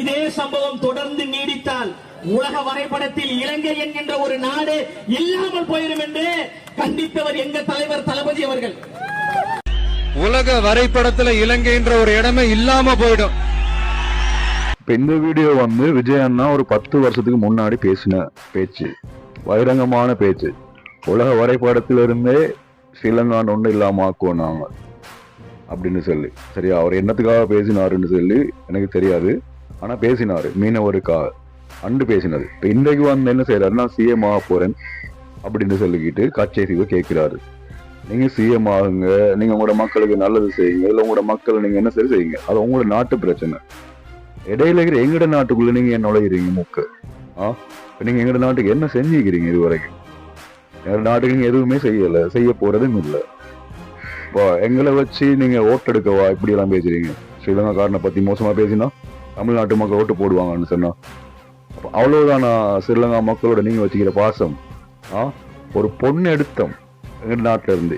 இதே சம்பவம் தொடர்ந்து நீடித்தால் உலக வரைபடத்தில் இலங்கை என்கின்ற ஒரு நாடு இல்லாமல் போயிடும் என்று கண்டித்தவர் எங்க தலைவர் தளபதி அவர்கள். உலக வரைபடத்துல இலங்கைன்ற ஒரு இடமே இல்லாம போயிடும். இந்த வீடியோ விஜய் அண்ணா ஒரு 10 வருஷத்துக்கு முன்னாடி பேசின பேச்சு, பகிரங்கமான பேச்சு. உலக வரைபடத்திலிருந்தே ஸ்ரீலங்கான்னு ஒன்று இல்லாம ஆக்குவோம் நாங்க அப்படின்னு சொல்லி. சரியா, அவர் என்னத்துக்காக பேசினாருன்னு சொல்லி எனக்கு தெரியாது, ஆனா பேசினாரு மீனவருக்காக அண்டு பேசினது. இப்ப இன்றைக்கு என்ன செய்யறாரு, நான் சிஎம் ஆக போறேன் அப்படின்னு சொல்லிக்கிட்டு கட்சி கேட்கிறாரு. நீங்க சிஎம் ஆகுங்க, நீங்க உங்களோட மக்களுக்கு நல்லது செய்யுங்க, இல்ல உங்களோட மக்கள் நீங்க என்ன சரி செய்யுங்க, அது உங்களோட நாட்டு பிரச்சனை. இடையில இருக்கிற எங்கட நாட்டுக்குள்ள நீங்க என்ன நுழையிறீங்க மூக்க? நீங்க எங்கட நாட்டுக்கு என்ன செஞ்சுக்கிறீங்க? இது வரைக்கும் எங்க நாட்டுக்கு நீங்க எதுவுமே செய்ய போறதும் இல்லை. இப்போ எங்களை வச்சு நீங்க ஓட்டெடுக்கவா இப்படி எல்லாம் பேசுறீங்க? ஸ்ரீலங்காக்காரனை பத்தி மோசமா பேசினா தமிழ்நாட்டு மக்கள் ஓட்டு போடுவாங்கன்னு சொன்னா அவ்வளவுதானா ஸ்ரீலங்கா மக்களோட நீங்க வச்சுக்கிற பாசம்? ஒரு பொண்ணு எடுத்தோம் எங்க நாட்டுல இருந்து